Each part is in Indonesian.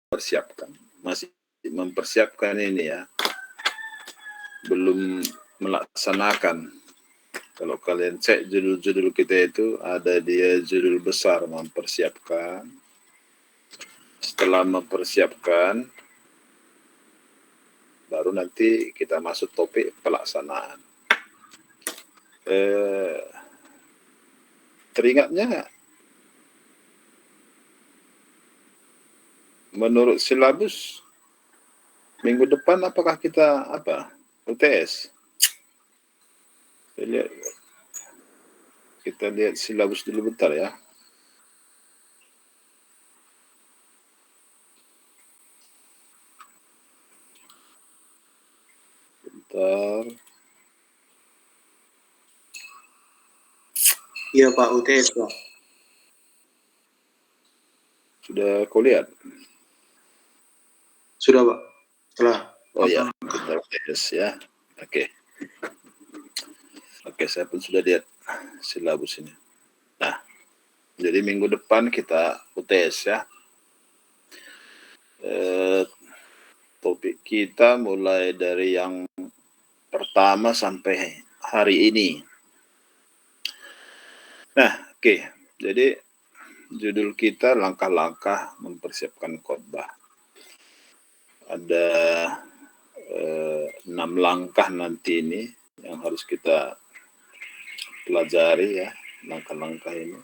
mempersiapkan, masih mempersiapkan ini ya, belum melaksanakan. Kalau kalian cek judul-judul kita itu ada dia judul besar mempersiapkan. Setelah mempersiapkan, baru nanti kita masuk topik pelaksanaan. Teringatnya nggak? Menurut silabus minggu depan apakah kita UTS? Kita lihat silabus dulu bentar ya. Bentar. Iya Pak, UTS Pak. Sudah kau lihat? Sudah Pak. Setelah. Oh ya, kita UTS ya. Oke, saya pun sudah lihat silabus ini. Nah, jadi minggu depan kita UTS ya. Topik kita mulai dari yang pertama sampai hari ini. Nah, oke. Jadi judul kita langkah-langkah mempersiapkan khotbah. Ada 6 langkah nanti ini yang harus kita pelajari ya, langkah-langkah ini.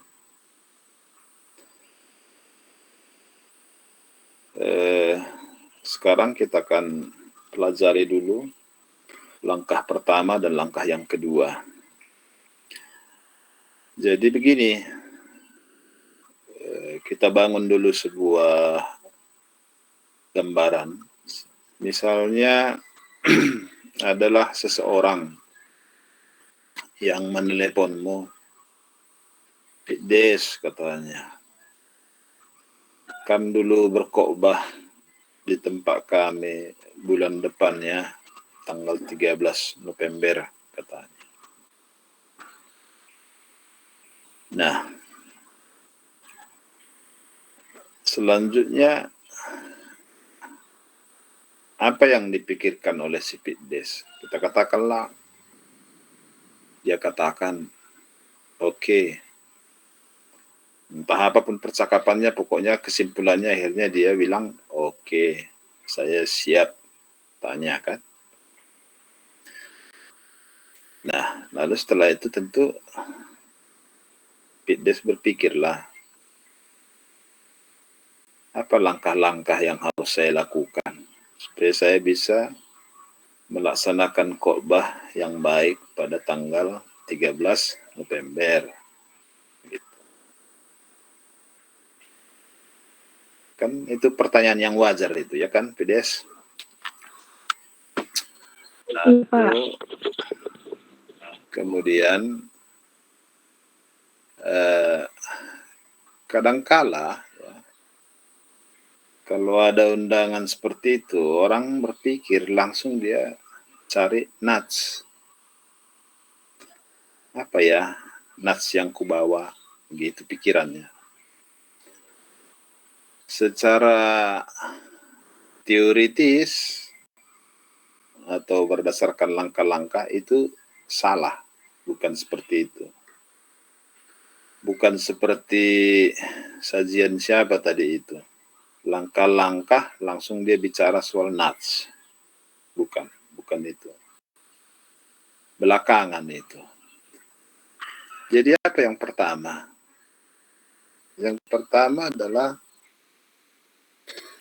Sekarang kita akan pelajari dulu langkah pertama dan langkah yang kedua. Jadi begini, kita bangun dulu sebuah gambaran. Misalnya adalah seseorang yang meneleponmu, Pak Des katanya, kan dulu berkhotbah di tempat kami bulan depannya, tanggal 13 November katanya. Nah, selanjutnya apa yang dipikirkan oleh si Pak Des? Kita katakanlah dia katakan oke. Entah apapun percakapannya, pokoknya kesimpulannya akhirnya dia bilang oke, saya siap. Tanya kan. Nah, lalu setelah itu tentu Pak Des berpikirlah, apa langkah-langkah yang harus saya lakukan supaya saya bisa melaksanakan khotbah yang baik pada tanggal 13 November. Gitu. Kan itu pertanyaan yang wajar itu ya kan, Pak Des? Lalu, kemudian kadangkala ya, kalau ada undangan seperti itu, orang berpikir langsung dia cari nats. Apa ya nats yang kubawa, gitu pikirannya. Secara teoritis atau berdasarkan langkah-langkah itu salah, bukan seperti itu. Bukan seperti sajian siapa tadi itu. Langkah-langkah langsung dia bicara soal nats. Bukan itu. Belakangan itu. Jadi apa yang pertama? Yang pertama adalah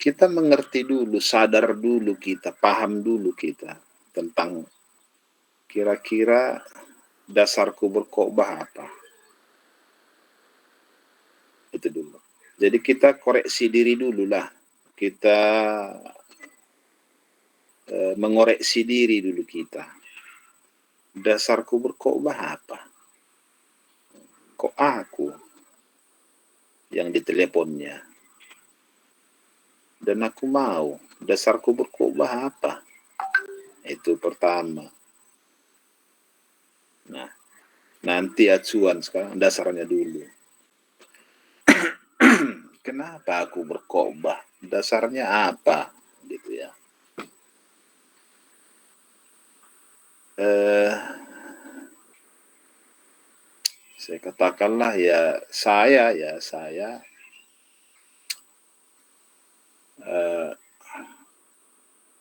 kita mengerti dulu, sadar dulu kita, paham dulu kita tentang kira-kira dasarku berkhotbah apa. Itu dulu. Jadi kita koreksi diri dulu lah. Kita mengoreksi diri dulu kita. Dasarku berkhotbah apa? Kok aku yang diteleponnya? Dan aku mau. Dasarku berkhotbah apa? Itu pertama. Nah, nanti acuan, sekarang dasarnya dulu. Kenapa aku berkhotbah? dasarnya apa, gitu ya. Saya katakanlah saya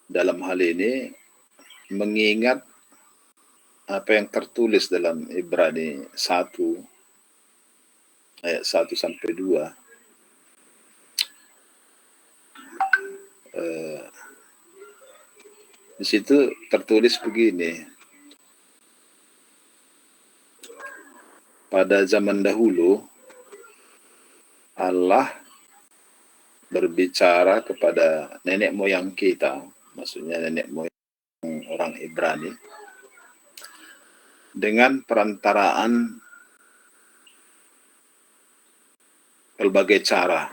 dalam hal ini mengingat apa yang tertulis dalam Ibrani 1 ayat 1 sampai 2. Di situ tertulis begini. Pada zaman dahulu Allah berbicara kepada nenek moyang kita, maksudnya nenek moyang orang Ibrani, dengan perantaraan pelbagai cara,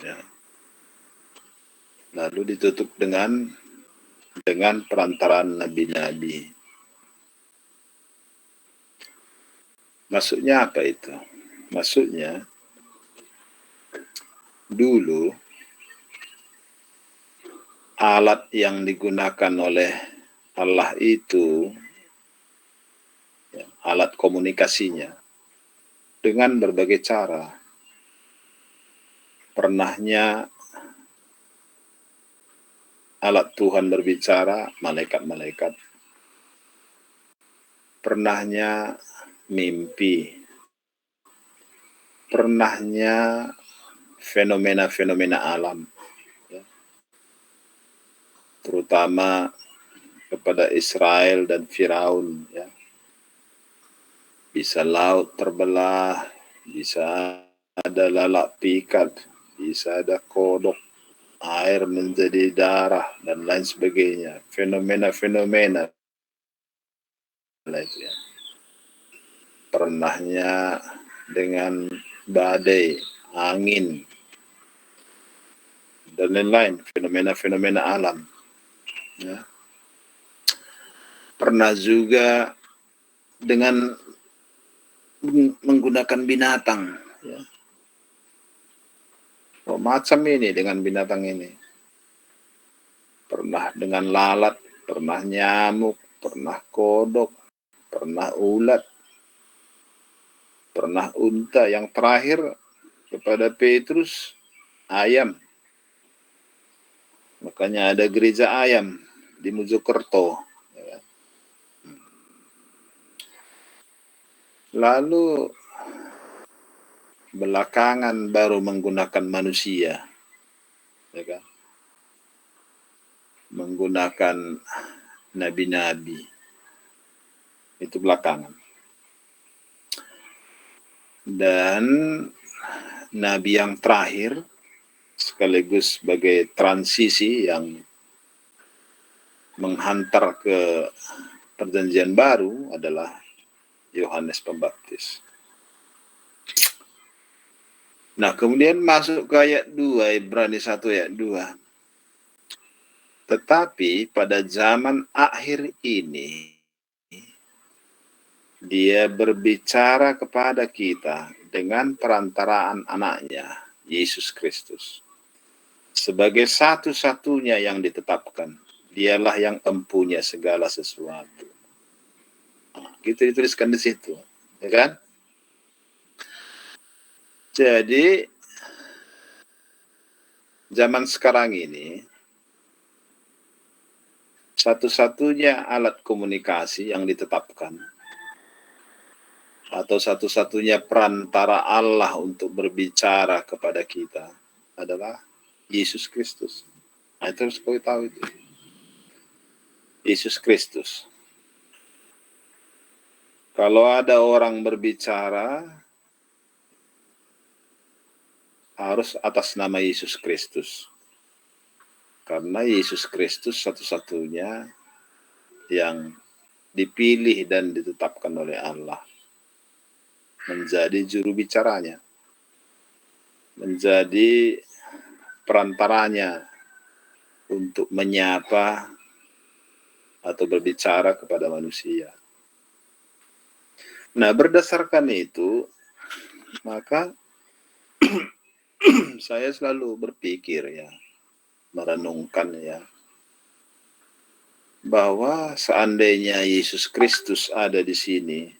ya. Lalu ditutup dengan perantaraan nabi-nabi. Maksudnya apa itu? Maksudnya dulu alat yang digunakan oleh Allah itu, ya, alat komunikasinya dengan berbagai cara. Pernahnya alat Tuhan berbicara, malaikat-malaikat. Pernahnya mimpi. Pernahnya fenomena-fenomena alam, ya. Terutama kepada Israel dan Firaun, ya. Bisa laut terbelah, bisa ada lalat pikat, bisa ada kodok, air menjadi darah, dan lain sebagainya. Fenomena-fenomena itu, ya. Pernahnya dengan badai, angin, dan lain-lain, fenomena-fenomena alam, ya. Pernah juga dengan menggunakan binatang, ya. Oh, macam ini dengan binatang ini. Pernah dengan lalat, pernah nyamuk, pernah kodok, pernah ulat, pernah unta. Yang terakhir kepada Petrus, ayam. Makanya ada gereja ayam di Mojokerto. Ya. Lalu belakangan baru menggunakan manusia, ya kan? Menggunakan nabi-nabi. Itu belakangan. Dan nabi yang terakhir sekaligus sebagai transisi yang menghantar ke perjanjian baru adalah Yohanes Pembaptis. Nah, kemudian masuk ke ayat 2, Ibrani 1 ayat 2. Tetapi pada zaman akhir ini, Dia berbicara kepada kita dengan perantaraan anaknya, Yesus Kristus. Sebagai satu-satunya yang ditetapkan, Dialah yang empunya segala sesuatu. Gitu dituliskan di situ, ya kan? Jadi zaman sekarang ini satu-satunya alat komunikasi yang ditetapkan atau satu-satunya perantara Allah untuk berbicara kepada kita adalah Yesus Kristus. Nah, itu harus kau tahu itu. Yesus Kristus. Kalau ada orang berbicara, harus atas nama Yesus Kristus. Karena Yesus Kristus satu-satunya yang dipilih dan ditetapkan oleh Allah menjadi juru bicaranya, menjadi perantaranya untuk menyapa atau berbicara kepada manusia. Nah, berdasarkan itu, Maka saya selalu berpikir ya, merenungkan ya, bahwa seandainya Yesus Kristus ada di sini,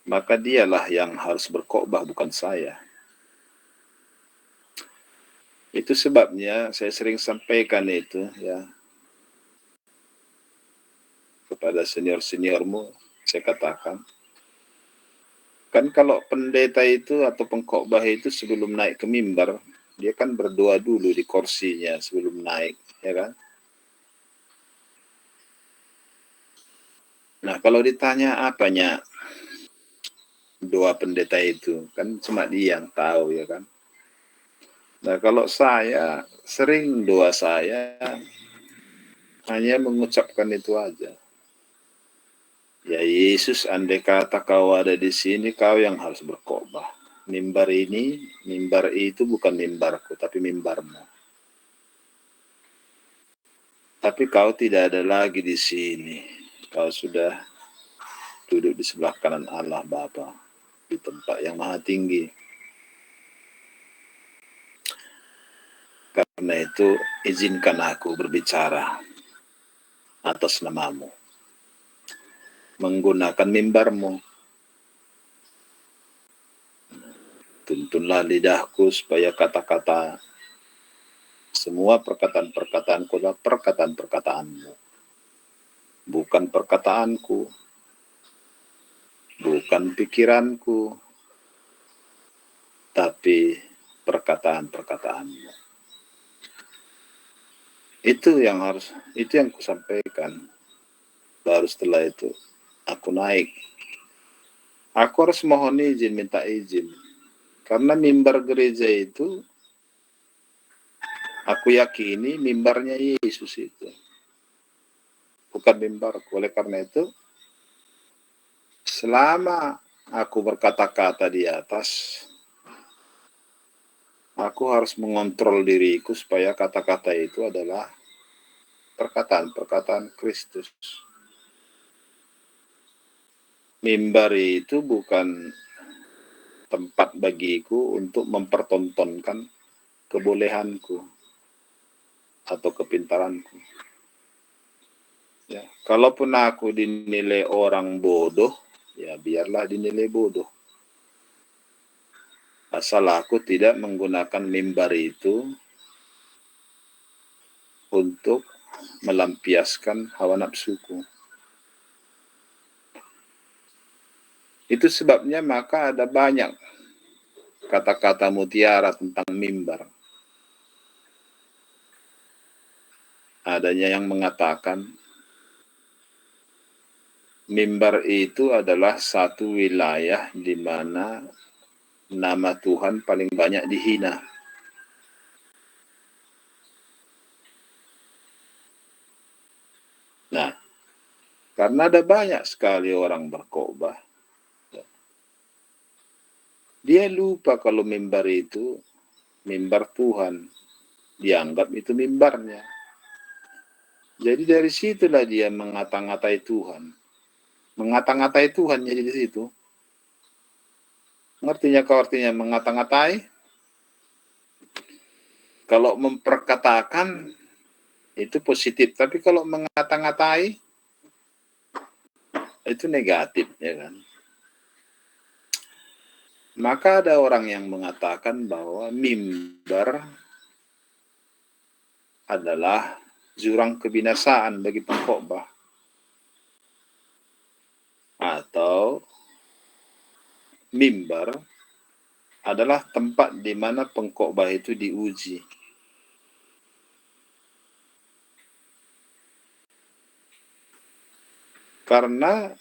maka dialah yang harus berkhotbah, bukan saya. Itu sebabnya saya sering sampaikan itu ya kepada senior-seniormu, saya katakan, kan kalau pendeta itu atau pengkhotbah itu sebelum naik ke mimbar, dia kan berdoa dulu di kursinya sebelum naik, ya kan? Nah, kalau ditanya apanya doa pendeta itu, kan cuma dia yang tahu, ya kan? Nah, kalau saya, sering doa saya hanya mengucapkan itu aja. Ya Yesus, andai kata kau ada di sini, kau yang harus berkhotbah. Mimbar ini, mimbar itu bukan mimbarku, tapi mimbarmu. Tapi kau tidak ada lagi di sini. Kau sudah duduk di sebelah kanan Allah Bapa, di tempat yang maha tinggi. Karena itu, izinkan aku berbicara atas namamu, menggunakan mimbarmu. Tuntunlah lidahku supaya kata-kata, semua perkataan-perkataanku adalah perkataan-perkataanmu. Bukan perkataanku, bukan pikiranku, tapi perkataan-perkataanmu. Itu yang kusampaikan. Baru setelah itu, aku naik. Aku harus mohon izin, minta izin. Karena mimbar gereja itu, aku yakini mimbarnya Yesus itu. Bukan mimbarku. Oleh karena itu, selama aku berkata-kata di atas, aku harus mengontrol diriku supaya kata-kata itu adalah perkataan-perkataan Kristus. Mimbar itu bukan tempat bagiku untuk mempertontonkan kebolehanku atau kepintaranku. Ya, kalaupun aku dinilai orang bodoh, ya biarlah dinilai bodoh. Asal aku tidak menggunakan mimbar itu untuk melampiaskan hawa nafsuku. Itu sebabnya maka ada banyak kata-kata mutiara tentang mimbar. Adanya yang mengatakan mimbar itu adalah satu wilayah di mana nama Tuhan paling banyak dihina. Nah, karena ada banyak sekali orang berkhotbah, dia lupa kalau mimbar itu mimbar Tuhan. Dianggap itu mimbarnya. Jadi dari situlah dia mengata-ngatai Tuhan. Mengata-ngatai Tuhan jadi di situ. Ngertinya kau artinya mengata-ngatai? Kalau memperkatakan itu positif, tapi kalau mengata-ngatai itu negatif, ya kan? Maka ada orang yang mengatakan bahwa mimbar adalah jurang kebinasaan bagi pengkhotbah. Atau mimbar adalah tempat di mana pengkhotbah itu diuji. Karena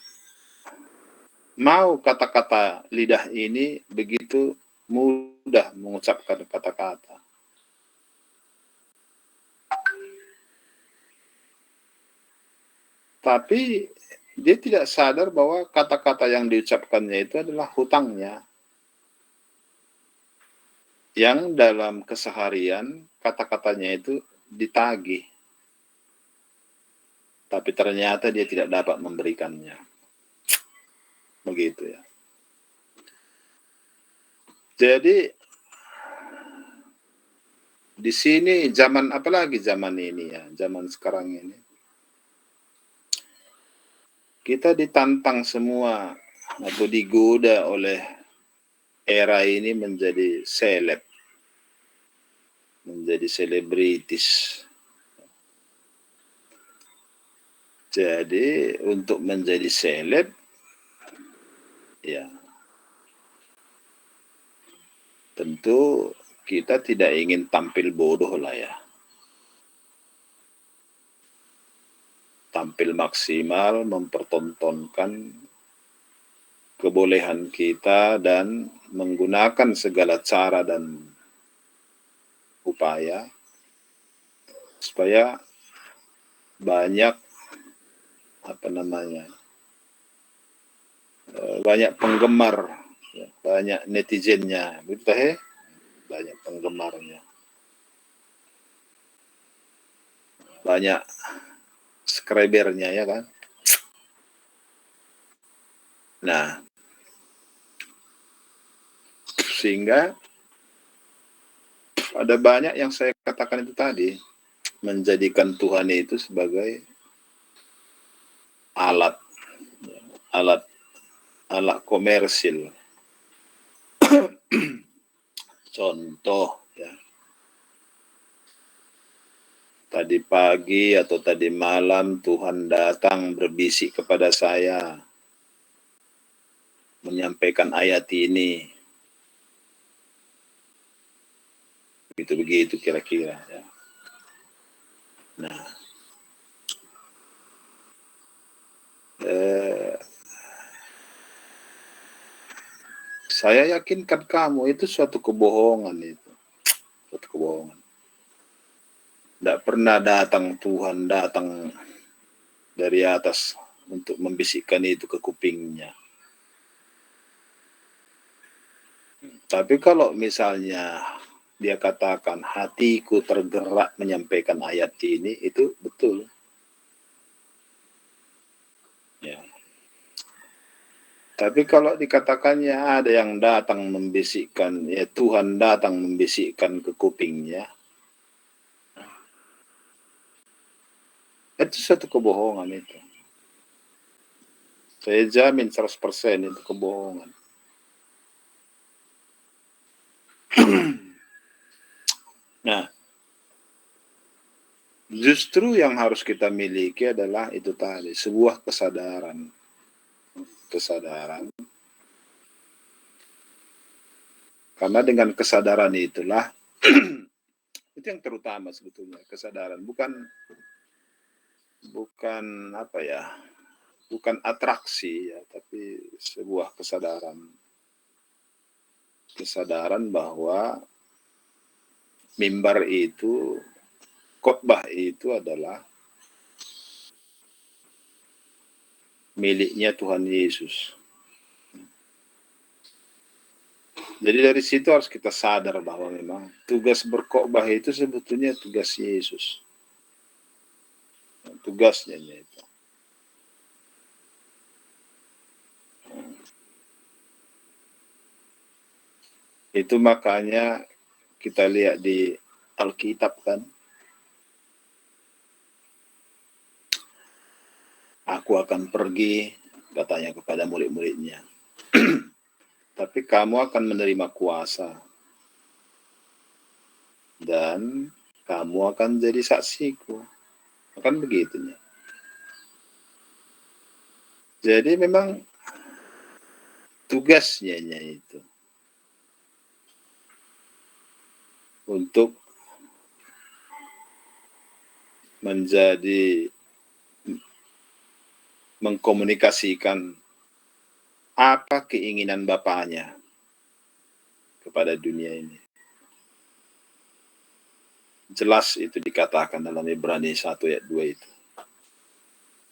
mau kata-kata lidah ini begitu mudah mengucapkan kata-kata. Tapi dia tidak sadar bahwa kata-kata yang diucapkannya itu adalah hutangnya. Yang dalam keseharian kata-katanya itu ditagih. Tapi ternyata dia tidak dapat memberikannya. Begitu ya. Jadi di sini zaman apalagi zaman ini ya, zaman sekarang ini kita ditantang semua atau digoda oleh era ini menjadi seleb, menjadi selebritis. Jadi untuk menjadi seleb, ya tentu kita tidak ingin tampil bodoh lah ya. Tampil maksimal, mempertontonkan kebolehan kita dan menggunakan segala cara dan upaya supaya banyak banyak penggemar, ya, banyak netizennya, betul banyak penggemarnya, banyak subscribernya ya kan. Nah, sehingga ada banyak yang saya katakan itu tadi, menjadikan Tuhan itu sebagai alat komersil. Contoh ya, tadi pagi atau tadi malam Tuhan datang berbisik kepada saya, menyampaikan ayat ini, begitu kira-kira ya. Nah, saya yakinkan kamu itu suatu kebohongan itu, suatu kebohongan. Tidak pernah Tuhan datang dari atas untuk membisikkan itu ke kupingnya. Tapi kalau misalnya dia katakan hatiku tergerak menyampaikan ayat ini, itu betul. Ya. Tapi kalau dikatakannya ada yang datang membisikkan, ya Tuhan datang membisikkan ke kupingnya, itu satu kebohongan itu. Saya jamin 100% itu kebohongan. Nah, justru yang harus kita miliki adalah itu tadi, sebuah kesadaran. Karena dengan kesadaran itulah, itu yang terutama sebetulnya, kesadaran. Bukan apa ya, bukan atraksi ya, tapi sebuah kesadaran. Kesadaran bahwa mimbar itu, khotbah itu adalah miliknya Tuhan Yesus. Jadi dari situ harus kita sadar bahwa memang tugas berkhotbah itu sebetulnya tugas Yesus. Tugasnya itu. Itu makanya kita lihat di Alkitab kan, aku akan pergi, katanya kepada murid-muridnya. Tapi kamu akan menerima kuasa. Dan kamu akan jadi saksiku. Akan begitunya. Jadi memang tugasnya itu untuk menjadi mengkomunikasikan apa keinginan Bapaknya kepada dunia ini. Jelas itu dikatakan dalam Ibrani 1 ayat 2 itu.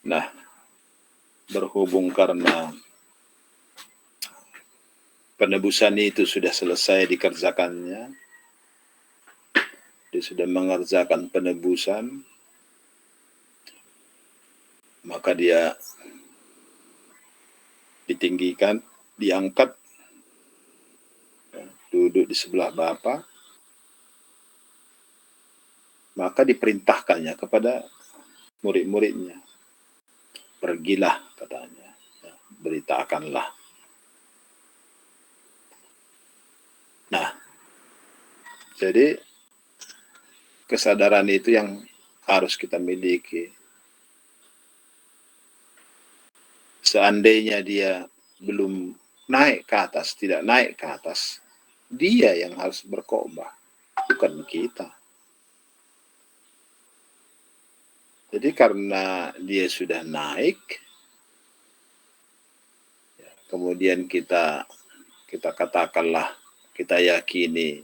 Nah, berhubung karena penebusan itu sudah selesai dikerjakannya, dia sudah mengerjakan penebusan, maka dia ditinggikan, diangkat, duduk di sebelah Bapa, maka diperintahkannya kepada murid-muridnya. Pergilah, katanya, beritakanlah. Nah, jadi kesadaran itu yang harus kita miliki. Seandainya dia belum naik ke atas, tidak naik ke atas, dia yang harus berkhotbah, bukan kita. Jadi karena dia sudah naik, kemudian kita katakanlah, kita yakini,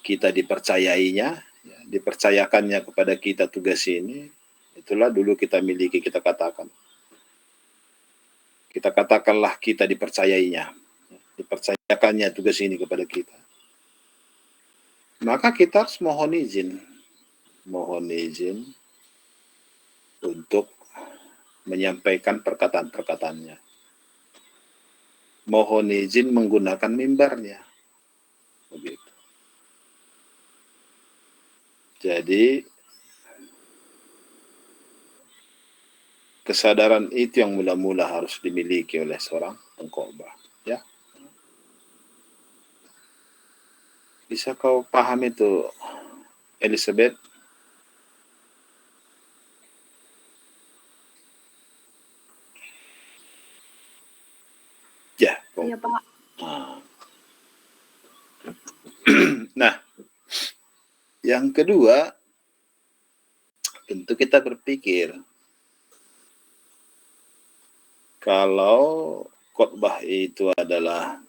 kita dipercayainya, dipercayakannya kepada kita tugas ini, itulah dulu kita miliki, kita katakanlah kita dipercayainya, dipercayakannya tugas ini kepada kita. Maka kita harus mohon izin untuk menyampaikan perkataan-perkataannya. Mohon izin menggunakan mimbarnya. Begitu. Jadi kesadaran itu yang mula-mula harus dimiliki oleh seorang pengkhotbah, ya. Bisa kau paham itu, Elizabeth? Ya, Iya, Pak. Nah, yang kedua, tentu kita berpikir kalau khotbah itu adalah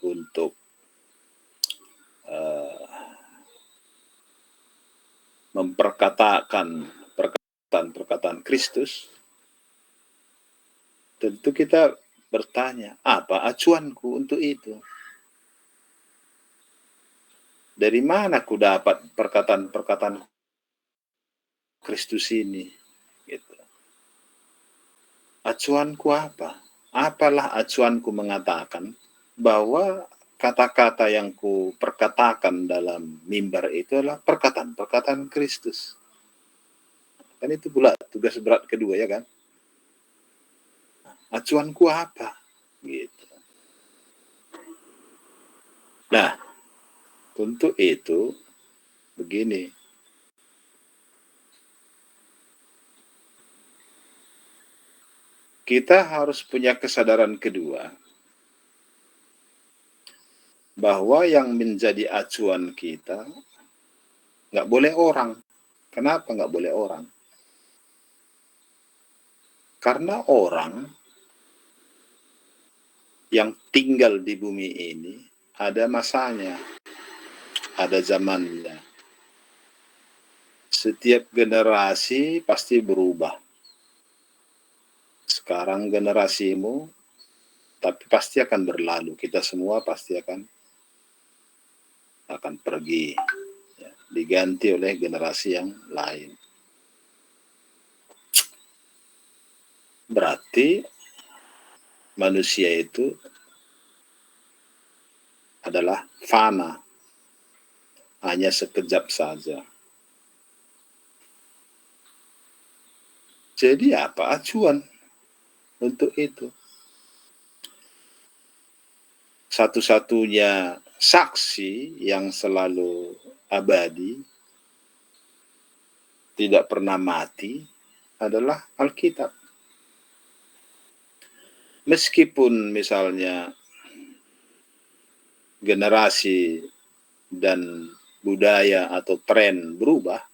untuk memperkatakan perkataan Kristus, tentu kita bertanya, apa acuanku untuk itu? Dari mana aku dapat perkataan-perkataan Kristus ini? Gitu. Acuanku apa? Apalah acuanku mengatakan bahwa kata-kata yang ku perkatakan dalam mimbar itu adalah perkataan-perkataan Kristus. Kan itu pula tugas berat kedua, ya kan? Acuanku apa? Gitu. Nah, untuk itu begini. Kita harus punya kesadaran kedua bahwa yang menjadi acuan kita nggak boleh orang. Kenapa nggak boleh orang? Karena orang yang tinggal di bumi ini ada masanya, ada zamannya. Setiap generasi pasti berubah. Sekarang generasimu, tapi pasti akan berlalu. Kita semua pasti akan pergi, ya, diganti oleh generasi yang lain. Berarti manusia itu adalah fana, hanya sekejap saja. Jadi apa acuan untuk itu? Satu-satunya saksi yang selalu abadi, tidak pernah mati, adalah Alkitab. Meskipun misalnya generasi dan budaya atau tren berubah,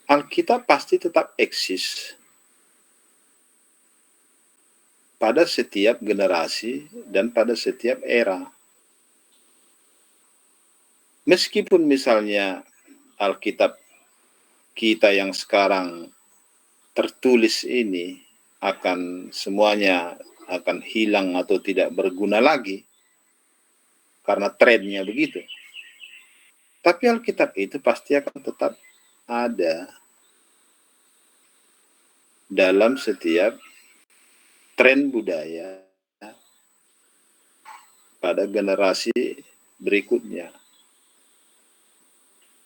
Alkitab pasti tetap eksis pada setiap generasi dan pada setiap era. Meskipun misalnya Alkitab kita yang sekarang tertulis ini semuanya akan hilang atau tidak berguna lagi karena trennya begitu. Tapi Alkitab itu pasti akan tetap ada dalam setiap tren budaya pada generasi berikutnya.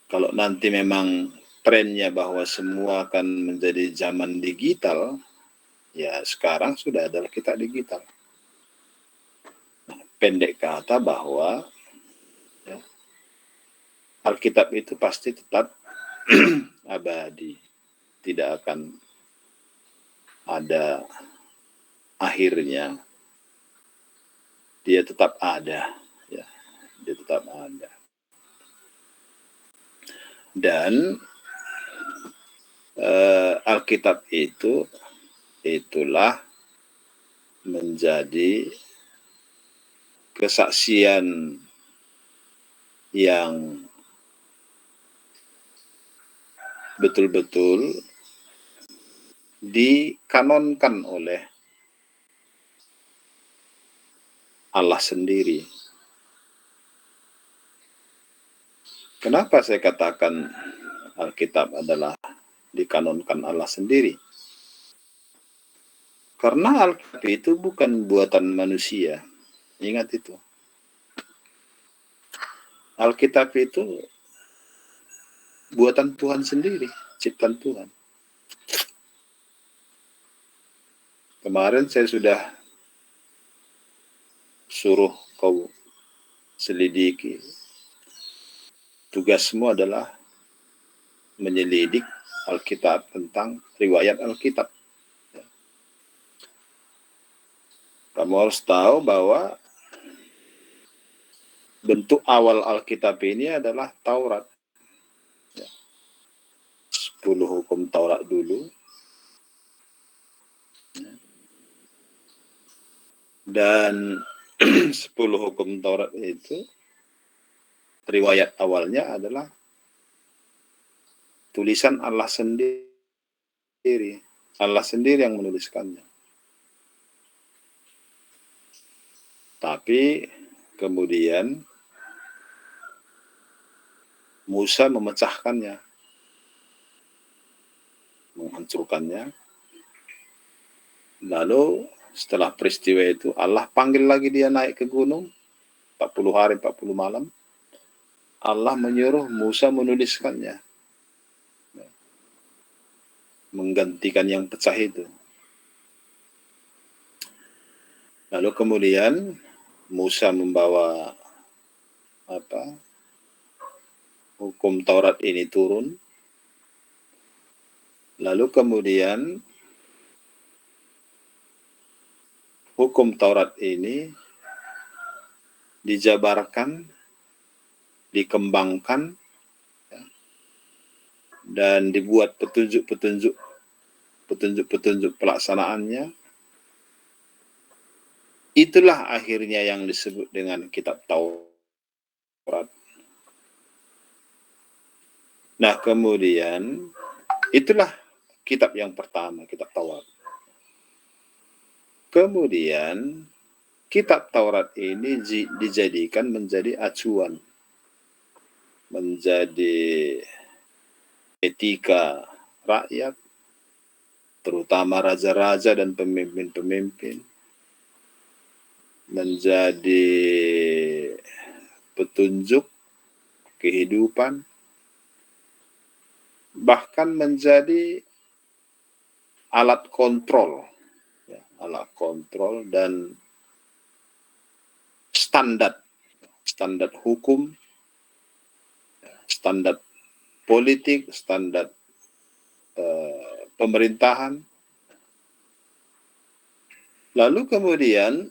Kalau nanti memang trennya bahwa semua akan menjadi zaman digital, ya sekarang sudah ada Alkitab digital. Nah, pendek kata bahwa ya, Alkitab itu pasti tetap abadi, tidak akan ada akhirnya. Dia tetap ada, ya, dia tetap ada. Dan Alkitab itulah menjadi kesaksian yang betul-betul dikanonkan oleh Allah sendiri. Kenapa saya katakan Alkitab adalah dikanonkan Allah sendiri? Karena Alkitab itu bukan buatan manusia. Ingat itu. Alkitab itu buatan Tuhan sendiri, ciptaan Tuhan. Kemarin saya sudah suruh kau selidiki. Tugasmu adalah menyelidik Alkitab tentang riwayat Alkitab. Kamu harus tahu bahwa bentuk awal Alkitab ini adalah Taurat. 10 hukum Taurat dulu. Dan 10 hukum Taurat itu riwayat awalnya adalah tulisan Allah sendiri. Allah sendiri yang menuliskannya. Tapi kemudian Musa memecahkannya, menghancurkannya. Lalu setelah peristiwa itu Allah panggil lagi dia naik ke gunung 40 hari 40 malam. Allah menyuruh Musa menuliskannya, menggantikan yang pecah itu. Lalu kemudian Musa membawa hukum Taurat ini turun. Lalu kemudian hukum Taurat ini dijabarkan, dikembangkan, dan dibuat petunjuk pelaksanaannya. Itulah akhirnya yang disebut dengan kitab Taurat. Nah, kemudian itulah kitab yang pertama, kitab Taurat. Kemudian kitab Taurat ini dijadikan menjadi acuan, menjadi etika rakyat, terutama raja-raja dan pemimpin-pemimpin, menjadi petunjuk kehidupan, bahkan menjadi alat kontrol, alat kontrol dan standar hukum, standar politik, standar pemerintahan. Lalu kemudian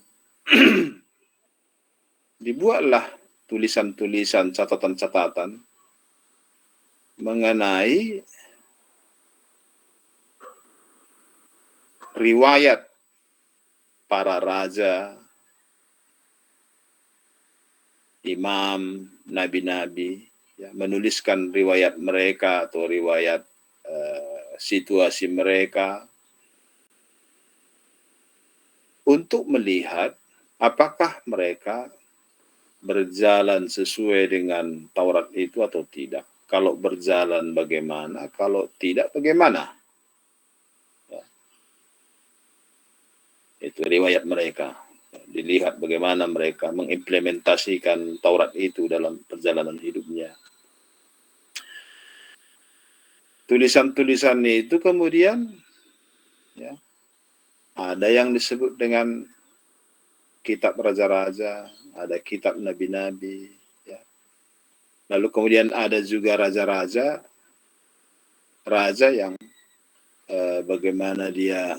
dibuatlah tulisan-tulisan, catatan-catatan mengenai riwayat para raja, imam, nabi-nabi, ya, menuliskan riwayat mereka atau riwayat situasi mereka untuk melihat apakah mereka berjalan sesuai dengan Taurat itu atau tidak. Kalau berjalan bagaimana, kalau tidak bagaimana. Ya. Itu riwayat mereka. dilihat bagaimana mereka mengimplementasikan Taurat itu dalam perjalanan hidupnya. Tulisan-tulisan itu kemudian ya, ada yang disebut dengan kitab raja-raja, ada kitab nabi-nabi, ya. Lalu kemudian ada juga raja-raja, raja yang bagaimana dia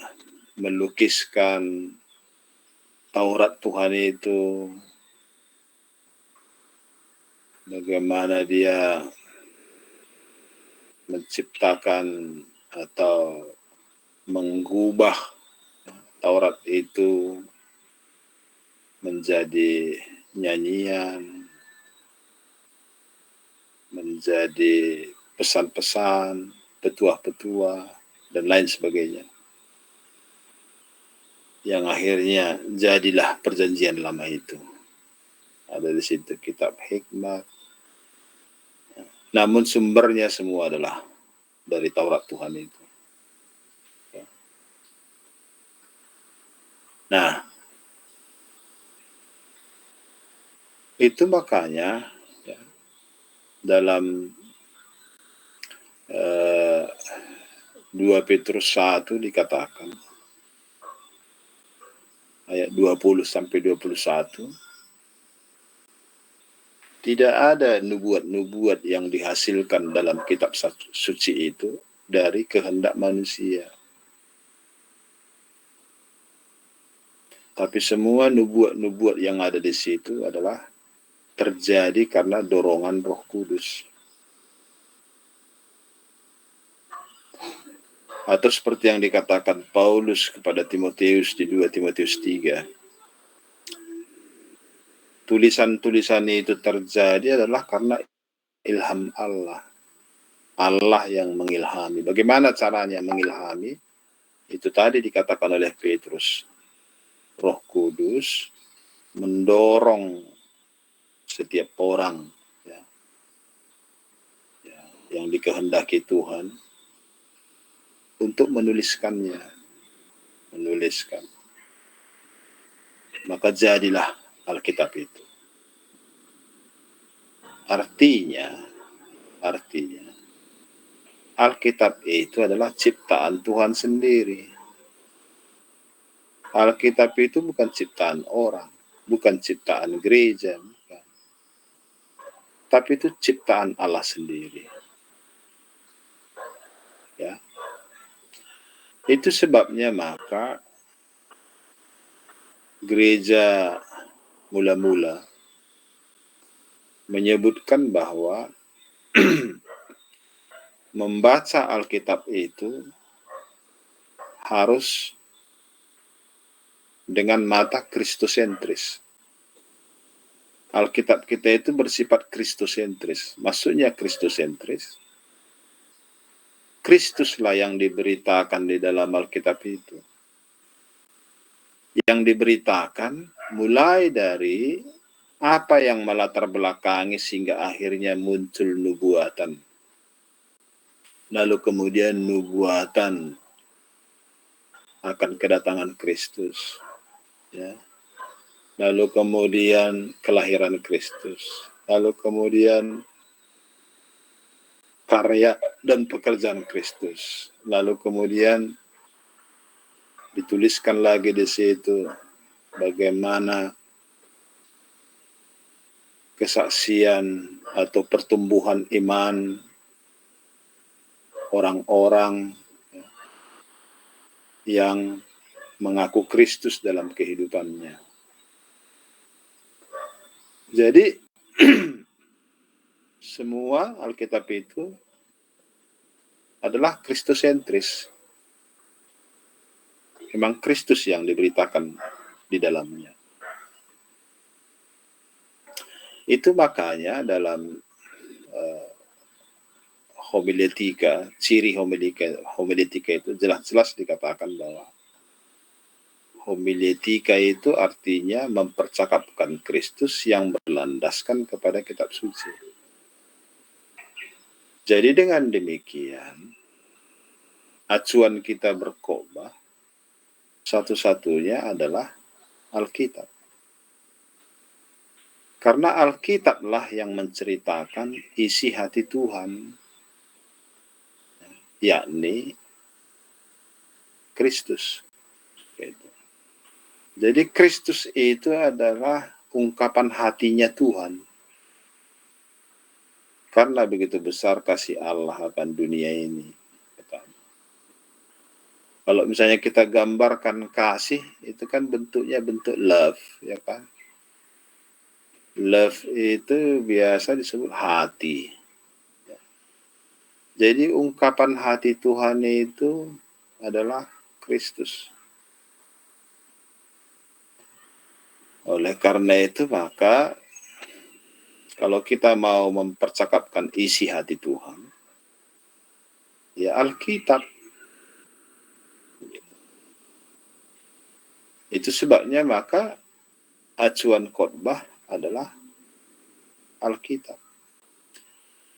melukiskan Taurat Tuhan itu, bagaimana dia menciptakan atau mengubah Taurat itu menjadi nyanyian, menjadi pesan-pesan, petuah-petuah, dan lain sebagainya. Yang akhirnya jadilah perjanjian lama itu. Ada di situ kitab hikmat. Namun sumbernya semua adalah dari Taurat Tuhan itu. Nah, itu makanya ya, dalam 2 Petrus 1 dikatakan ayat 20 sampai 21, tidak ada nubuat-nubuat yang dihasilkan dalam kitab suci itu dari kehendak manusia. Tapi semua nubuat-nubuat yang ada di situ adalah terjadi karena dorongan Roh Kudus. Atau seperti yang dikatakan Paulus kepada Timotius di 2 Timotius 3. Tulisan-tulisan itu terjadi adalah karena ilham Allah. Allah yang mengilhami. Bagaimana caranya mengilhami? Itu tadi dikatakan oleh Petrus. Roh Kudus mendorong setiap orang yang dikehendaki Tuhan untuk menuliskannya. Maka jadilah Alkitab itu. Artinya Alkitab itu adalah ciptaan Tuhan sendiri. Alkitab itu bukan ciptaan orang, bukan ciptaan gereja, bukan. Tapi itu ciptaan Allah sendiri. Ya. Itu sebabnya maka gereja mula-mula menyebutkan bahwa membaca Alkitab itu harus dengan mata kristosentris. Alkitab kita itu bersifat kristosentris. Maksudnya kristosentris, Kristuslah yang diberitakan di dalam Alkitab itu. Yang diberitakan mulai dari apa yang melatar belakangi sehingga akhirnya muncul nubuatan. Lalu kemudian nubuatan akan kedatangan Kristus. Ya. Lalu kemudian kelahiran Kristus. Lalu kemudian karya dan pekerjaan Kristus. Lalu kemudian dituliskan lagi di situ bagaimana kesaksian atau pertumbuhan iman orang-orang yang mengaku Kristus dalam kehidupannya. Jadi semua Alkitab itu adalah kristosentris. Memang Kristus yang diberitakan di dalamnya. Itu makanya dalam homiletika, ciri homiletika itu jelas-jelas dikatakan bahwa homiletika itu artinya mempercakapkan Kristus yang berlandaskan kepada kitab suci. Jadi dengan demikian, acuan kita berkhotbah satu-satunya adalah Alkitab. Karena Alkitablah yang menceritakan isi hati Tuhan, yakni Kristus. Gitu. Jadi Kristus itu adalah ungkapan hatinya Tuhan. Karena begitu besar kasih Allah akan dunia ini. Kalau misalnya kita gambarkan kasih, itu kan bentuknya bentuk love, ya kan? Love itu biasa disebut hati. Jadi ungkapan hati Tuhan itu adalah Kristus. Oleh karena itu maka kalau kita mau mempercakapkan isi hati Tuhan, ya Alkitab. Itu sebabnya maka acuan khotbah adalah Alkitab.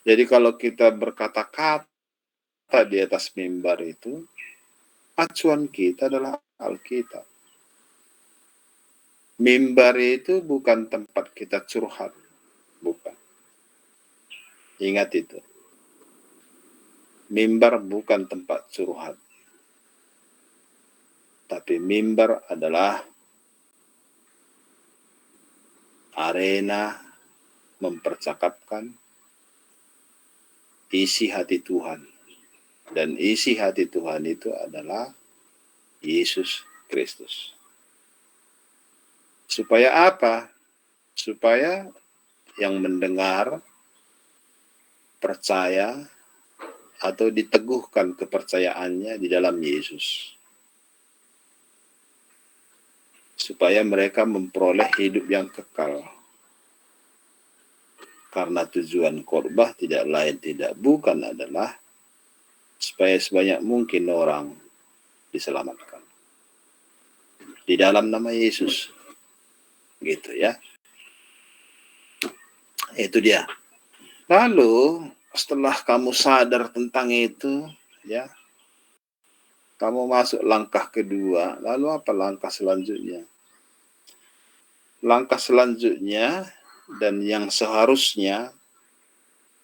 Jadi kalau kita berkata-kata di atas mimbar itu, acuan kita adalah Alkitab. Mimbar itu bukan tempat kita curhat, bukan. Ingat itu. Mimbar bukan tempat curhat. Tapi mimbar adalah arena mempercakapkan isi hati Tuhan. Dan isi hati Tuhan itu adalah Yesus Kristus. Supaya apa? Supaya yang mendengar percaya atau diteguhkan kepercayaannya di dalam Yesus. Supaya mereka memperoleh hidup yang kekal. Karena tujuan khotbah tidak lain tidak bukan adalah supaya sebanyak mungkin orang diselamatkan. Di dalam nama Yesus. Gitu ya. Itu dia. Lalu setelah kamu sadar tentang itu, ya, kamu masuk langkah kedua. Lalu apa langkah selanjutnya? Langkah selanjutnya dan yang seharusnya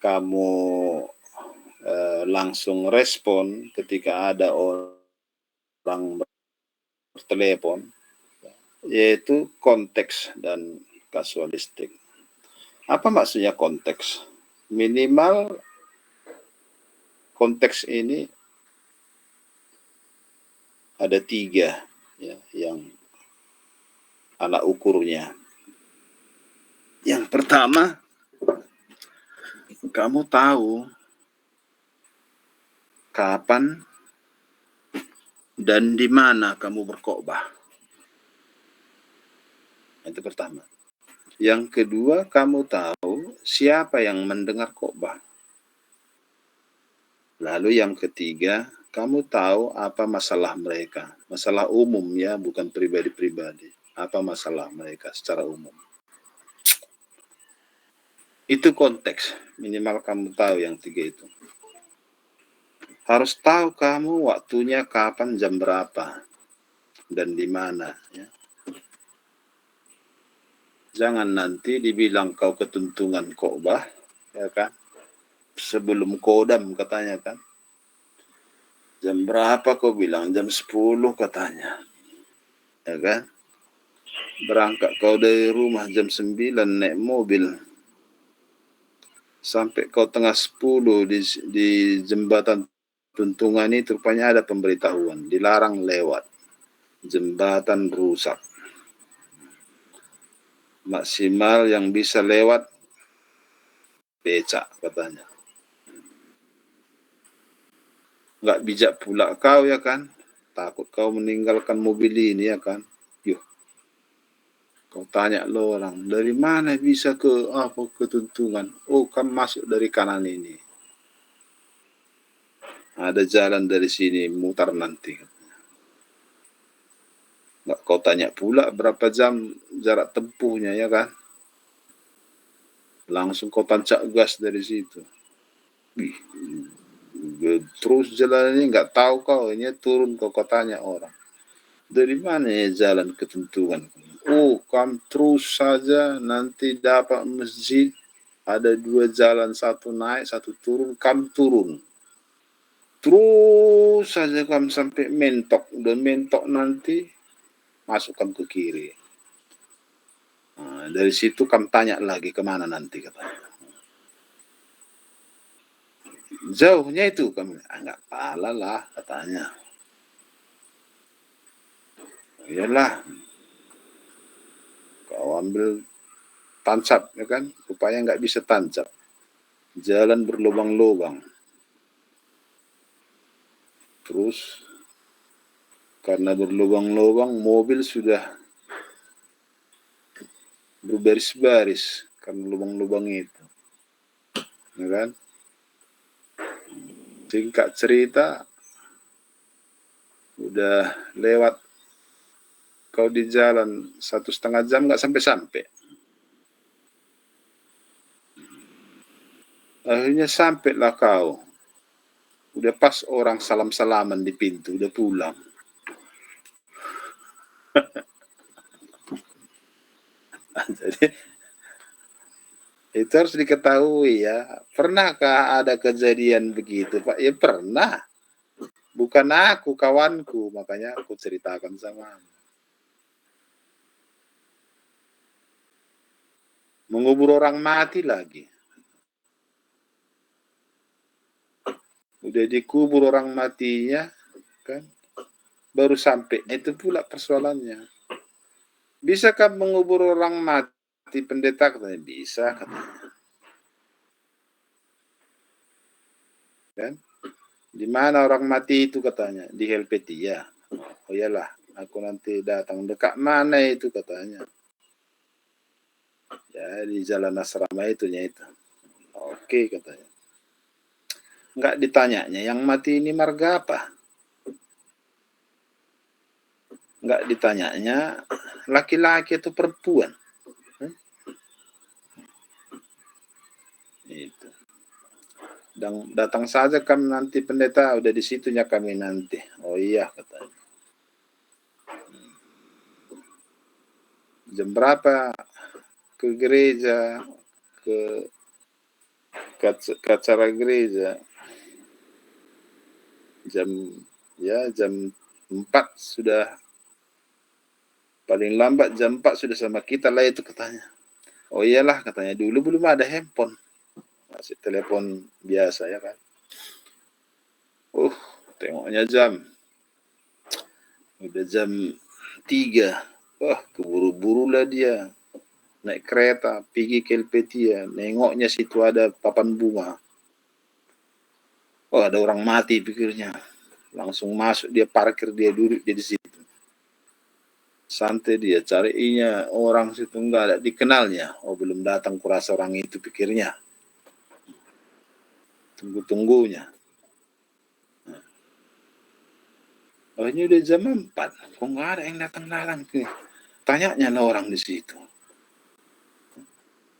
kamu langsung respon ketika ada orang bertelepon, yaitu konteks dan kasualistik. Apa maksudnya konteks? Minimal konteks ini ada 3 ya, yang alat ukurnya. Yang pertama, kamu tahu kapan dan di mana kamu berkhotbah. Itu pertama. Yang kedua, kamu tahu siapa yang mendengar khotbah. Lalu yang ketiga, kamu tahu apa masalah mereka. Masalah umum ya, bukan pribadi-pribadi. Apa masalah mereka secara umum. Itu konteks. Minimal kamu tahu yang 3 itu. Harus tahu kamu waktunya kapan, jam berapa, dan di mana. Ya. Jangan nanti dibilang kau ketuntungan khotbah, ya kan? Sebelum kodam katanya kan. Jam berapa kau bilang? Jam 10 katanya. Ya kan? Berangkat kau dari rumah jam 9 naik mobil. Sampai kau tengah 10 di jembatan tuntungan itu rupanya ada pemberitahuan. Dilarang lewat. Jembatan rusak. Maksimal yang bisa lewat becak katanya. Nggak bijak pula kau ya kan. Takut kau meninggalkan mobil ini ya kan. Yuh. Kau tanya lo orang, dari mana bisa ke apa ketuntungan? Oh, kan masuk dari kanan ini. Ada jalan dari sini, mutar nanti. Nggak kau tanya pula berapa jam jarak tempuhnya ya kan? Langsung kau tancap gas dari situ. Wih, terus jalan ini nggak tahu kau, ini turun kau tanya orang. Dari mana ya jalan ketentuan? Kamu terus saja nanti dapat masjid, ada 2 jalan, satu naik, satu turun, kamu turun. Terus saja kamu sampai mentok, udah mentok nanti masuk kamu ke kiri. Nah, dari situ kamu tanya lagi kemana nanti katanya. Jauhnya itu kamu, nggak pala lah katanya. Iyalah, kau ambil tancap ya kan, rupanya nggak bisa tancap. Jalan berlubang-lubang. Terus karena berlubang-lubang, mobil sudah berbaris-baris karena lubang-lubang itu, ya kan? Singkat cerita, udah lewat kau di jalan 1,5 jam nggak sampai-sampai. Akhirnya sampailah kau. Udah pas orang salam-salaman di pintu, udah pulang. Jadi itu harus diketahui ya. Pernahkah ada kejadian begitu, Pak? Ya pernah. Bukan aku, kawanku, makanya aku ceritakan sama. Mengubur orang mati lagi. Udah dikubur orang matinya, kan? Baru sampai. Itu pula persoalannya. Bisakah mengubur orang mati, pendeta? Katanya bisa, katanya. Kan? Di mana orang mati itu katanya? Di Helvetia. Oh iyalah, aku nanti datang. Dekat mana itu katanya? Ya di jalan asrama itunya itu. Oke katanya. Enggak ditanyanya, yang mati ini marga apa? Enggak ditanyanya, laki-laki atau perempuan? Itu. Dan datang saja kami nanti pendeta, udah di situnya kami nanti. Oh iya katanya. Jam berapa ke gereja, ke acara gereja? Jam 4 sudah, paling lambat jam 4 sudah sama kita lah itu katanya. Oh iyalah katanya, dulu belum ada handphone, masih telepon biasa ya kan. Tengoknya jam, udah jam 3. Wah keburu-buru lah dia naik kereta pergi ke Helvetia. Nengoknya situ ada papan bunga. Ada orang mati pikirnya. Langsung masuk dia, parkir, dia duduk dia di situ. Santai dia, carinya orang situ, enggak ada dikenalnya. Belum datang, kurasa orang itu pikirnya. Tunggu-tunggunya. Ini udah jam 4. Kok enggak ada yang datang-datang? Tanyanya lah orang di situ.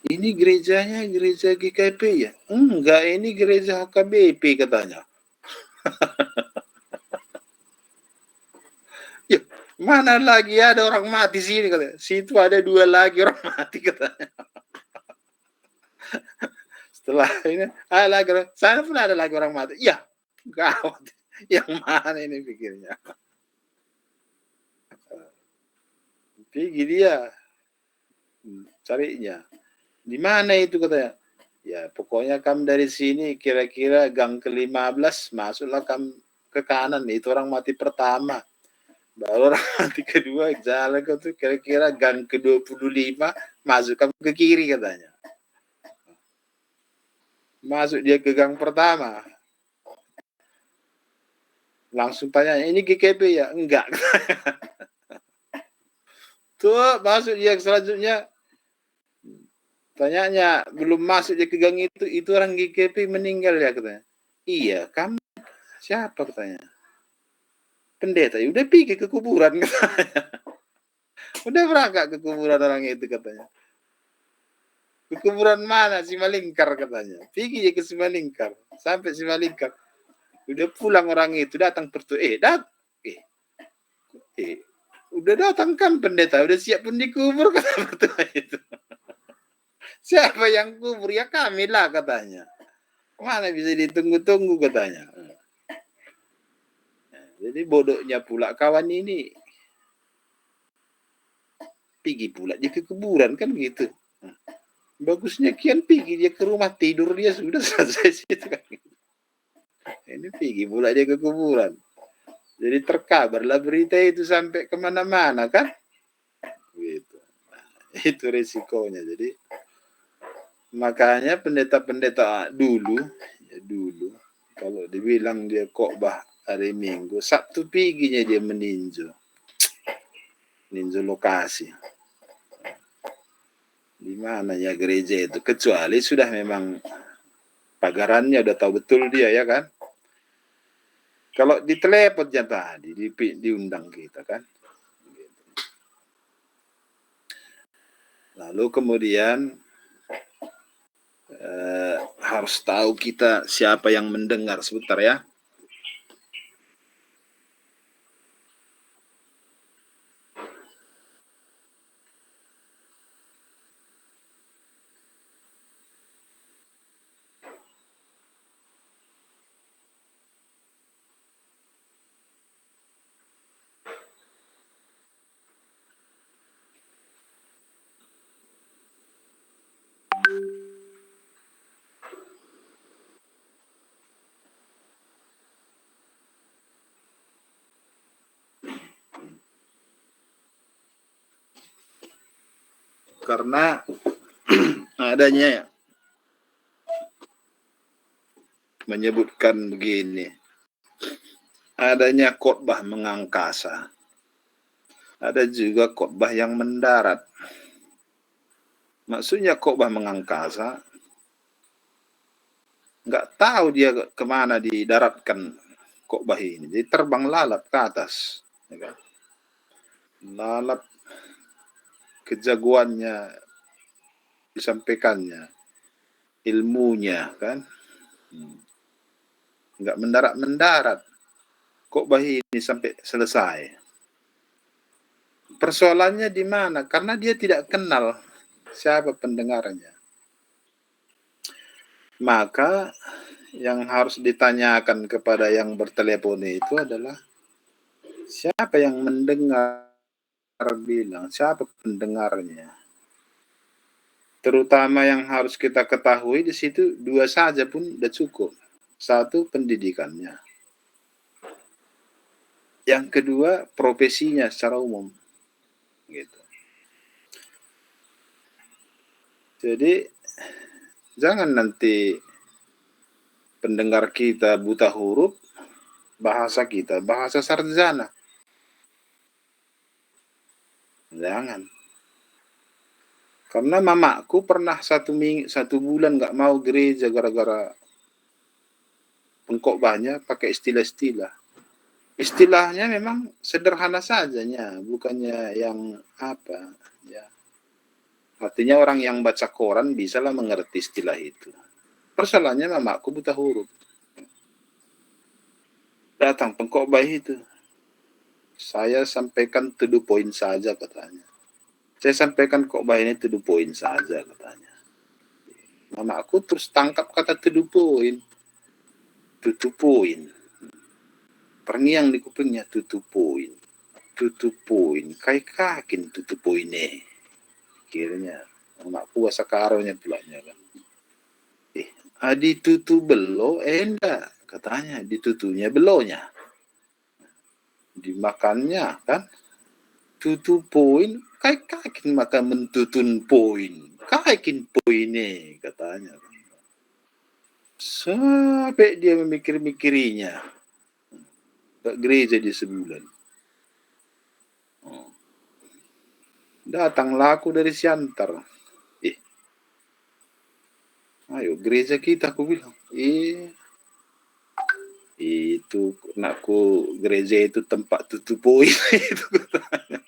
Ini gerejanya gereja GKP ya? Enggak, ini gereja HKBP katanya. Ya, mana lagi ada orang mati sini katanya. Situ ada 2 lagi orang mati katanya. Setelah ini, ada lagi, sana pun ada lagi orang mati. Ya, gawat. Yang mana ini pikirnya? Pergi dia carinya. Di mana itu katanya? Ya, pokoknya kamu dari sini kira-kira gang ke-15 masuklah kamu ke kanan, itu orang mati pertama. Baru orang mati kedua jalan ke tuh kira-kira gang ke-25 masuk kamu ke kiri katanya. Masuk dia ke gang pertama. Langsung tanya, ini GKP ya? Enggak. Tuh masuk dia selanjutnya. Tanyanya, belum masuk dia ke gang itu orang GKP meninggal ya katanya. Iya, kamu siapa katanya? Pendeta. Ya udah pergi ke kuburan katanya. Udah berangkat ke kuburan orang itu katanya. Ke kuburan mana? Simalingkar katanya. Pergi dia ke Simalingkar. Sampai Simalingkar. Udah pulang orang itu, datang Udah datang kan pendeta, udah siap pun dikubur, kata mertua itu. Siapa yang kubur? Ya kami lah, katanya. Mana bisa ditunggu-tunggu, katanya. Jadi bodohnya pula kawan ini. Pergi pula dia ke kuburan, kan gitu. Bagusnya kian pergi dia ke rumah tidur, dia sudah selesai situ kan. Ini pergi pula dia ke kuburan. Jadi terkabarlah berita itu sampai kemana-mana kan. Gitu. Nah, itu resikonya. Jadi makanya pendeta-pendeta dulu, ya dulu, kalau dibilang dia khotbah hari Minggu, Sabtu piginya dia meninjau lokasi. Di mana ya gereja itu? Kecuali sudah memang pagarannya udah tahu betul dia, ya kan? Kalau di telepon aja tadi, diundang kita kan. Lalu kemudian harus tahu kita siapa yang mendengar. Sebentar ya. Karena adanya menyebutkan begini, adanya khotbah mengangkasa, ada juga khotbah yang mendarat. Maksudnya khotbah mengangkasa, nggak tahu dia kemana didaratkan khotbah ini, jadi terbang lalap ke atas, ya kan? Lalap kejagoannya disampaikannya, ilmunya kan, nggak mendarat khotbah ini sampai selesai. Persoalannya di mana? Karena dia tidak kenal siapa pendengarnya. Maka yang harus ditanyakan kepada yang bertelepon itu adalah siapa yang mendengar, bilang siapa pendengarnya. Terutama yang harus kita ketahui di situ dua saja pun sudah cukup. Satu, pendidikannya. Yang kedua, profesinya secara umum. Gitu. Jadi jangan nanti pendengar kita buta huruf, bahasa kita bahasa sarjana. Jangan. Karena mamaku pernah satu bulan nggak mau gereja gara-gara pengkhotbahnya pakai istilah-istilah. Istilahnya memang sederhana sajanya, bukannya yang apa. Ya. Artinya orang yang baca koran bisalah mengerti istilah itu. Persoalannya mamaku buta huruf. Datang pengkhotbah itu. Saya sampaikan to the point saja, katanya. Saya sampaikan khotbah ini to the point saja, katanya. Mamaku terus tangkap kata to the point. To the point. Terngiang di kupingnya, to the point. To the point. Kai kakin to the point eh. Akhirnya mamaku bahasa karonya pulanya kan. Ditutu belo, enggak. Katanya ditutunya belonya. Dimakannya kan. Tutu poin, kai kakin maka mentutun poin. Kaikin poinnya, katanya. Sampai dia memikir-mikirinya. Ke gereja di sebulan. Datanglah aku dari Siantar. Ayo gereja kita, aku bilang. Itu anakku, gereja itu tempat tutup poin. Itu katanya.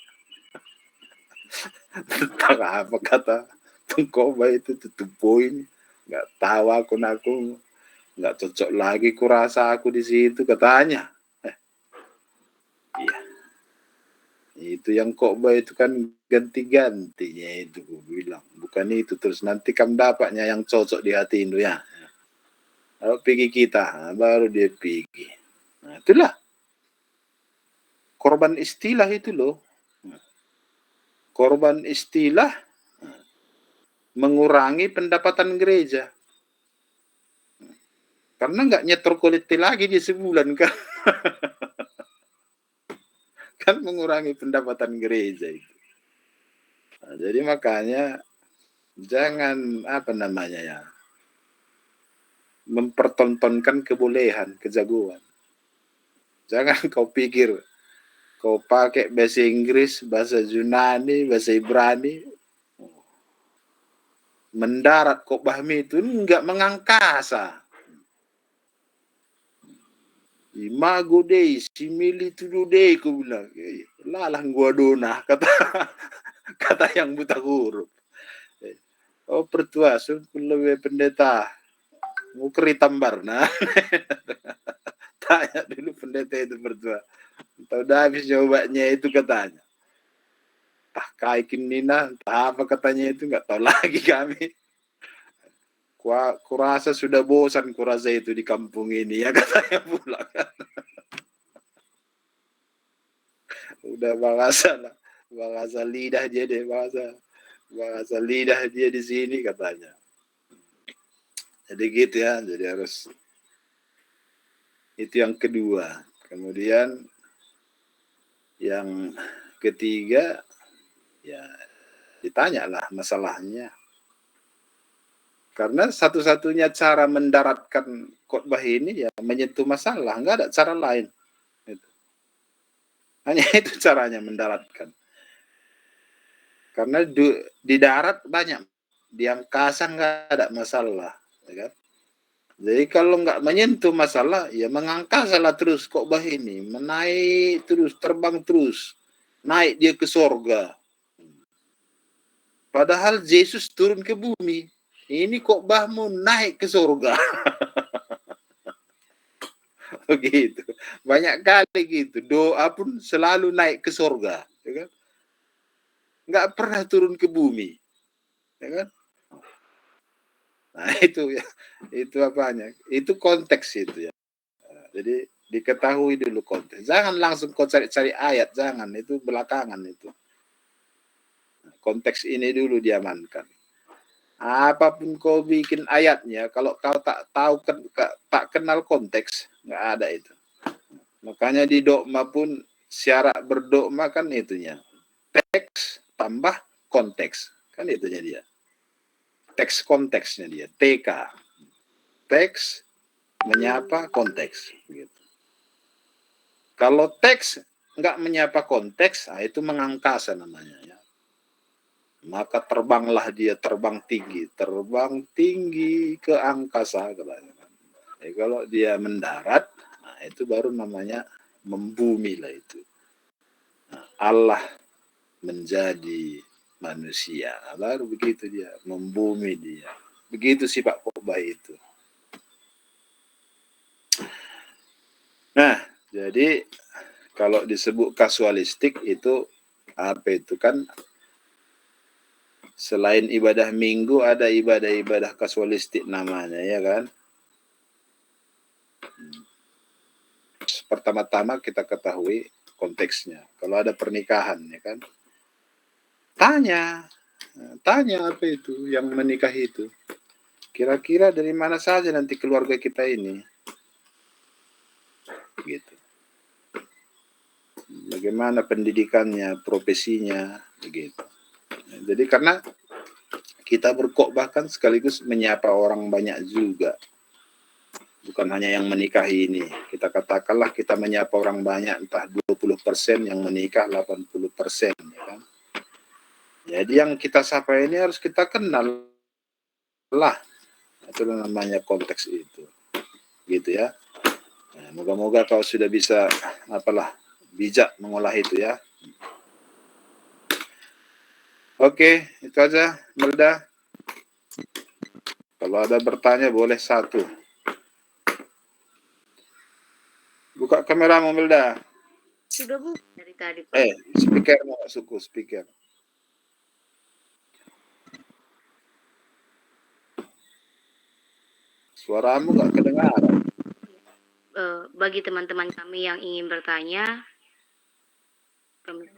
Tentang apa kata pengkhotbah itu tutup poin. Nggak tahu aku nggak cocok lagi kurasa aku di situ, katanya. Iya. Itu yang khotbah itu kan ganti-gantinya itu gue bilang. Bukan itu terus nanti kamu dapatnya yang cocok di hati Indo ya. Kalau pergi kita, baru dia pergi. Nah, itulah korban istilah itu loh. Korban istilah mengurangi pendapatan gereja. Karena nggak nyetor kulitil lagi di sebulan kan. Kan mengurangi pendapatan gereja itu. Nah, jadi makanya jangan apa namanya ya, mempertontonkan kebolehan, kejagoan. Jangan kau pikir kau pakai bahasa Inggris, bahasa Yunani, bahasa Ibrani, mendarat khotbahmu itu enggak mengangkasa. Imago Dei, similitudo Dei, ku bilang. Lalang gua dona, kata yang buta huruf. Oh pertuasun lebih pendeta, mau keritambar, nah. Tanya dulu pendeta itu pertua. Tahu dah habis jawabannya itu katanya. Tah kaikin Nina, entah apa katanya itu nggak tahu lagi kami. Kurasa sudah bosan kurasa itu di kampung ini ya katanya pula. Udah bahasa lidah dia deh, bahasa lidah dia di sini katanya. Jadi gitu ya, jadi harus itu yang kedua. Kemudian yang ketiga ya ditanyalah masalahnya. Karena satu-satunya cara mendaratkan khotbah ini ya menyentuh masalah, nggak ada cara lain. Gitu. Hanya itu caranya mendaratkan. Karena di darat banyak, di angkasa nggak ada masalah. Ya kan? Jadi kalau nggak menyentuh masalah, ya mengangkasalah terus khotbah ini, menaik terus, terbang terus, naik dia ke sorga. Padahal Yesus turun ke bumi. Ini khotbahmu naik ke sorga. Begitu. Banyak kali gitu. Doa pun selalu naik ke sorga. Ya kan? Nggak pernah turun ke bumi. Ya kan? Nah itu ya. Itu apanya. Itu konteks itu ya. Jadi diketahui dulu konteks. Jangan langsung kau cari-cari ayat. Jangan. Itu belakangan itu. Konteks ini dulu diamankan. Apapun kau bikin ayatnya, kalau kau tak tahu, tak kenal konteks, nggak ada itu. Makanya di dogma pun syarat berdogma kan itunya. Teks tambah konteks. Kan itunya dia. Teks konteksnya dia. TK. Teks menyapa konteks. Gitu. Kalau teks nggak menyapa konteks, nah itu mengangkasa namanya. Ya. Maka terbanglah dia, terbang tinggi ke angkasa. Kalau dia mendarat, nah itu baru namanya membumi lah itu. Nah, Allah menjadi manusia, baru begitu dia, membumi dia. Begitu sifat khotbah itu. Nah, jadi kalau disebut kasualistik itu apa itu kan? Selain ibadah minggu ada ibadah-ibadah kasualistik namanya ya kan. Pertama-tama kita ketahui konteksnya. Kalau ada pernikahan ya kan. Tanya apa itu yang menikah itu. Kira-kira dari mana saja nanti keluarga kita ini. Gitu. Bagaimana pendidikannya, profesinya, begitu. Jadi karena kita berkhotbah kan sekaligus menyapa orang banyak juga. Bukan hanya yang menikahi ini. Kita katakanlah kita menyapa orang banyak, entah 20% yang menikah, 80%. Ya kan? Jadi yang kita sapa ini harus kita kenal lah. Itu namanya konteks itu. Gitu ya. Nah, moga-moga kau sudah bisa bijak mengolah itu ya. Oke, itu aja Melda. Kalau ada bertanya boleh satu. Buka kameramu Melda. Sudah Bu dari tadi Pak. Speaker mau suku speaker. Suaramu nggak kedengaran. Bagi teman-teman kami yang ingin bertanya, kami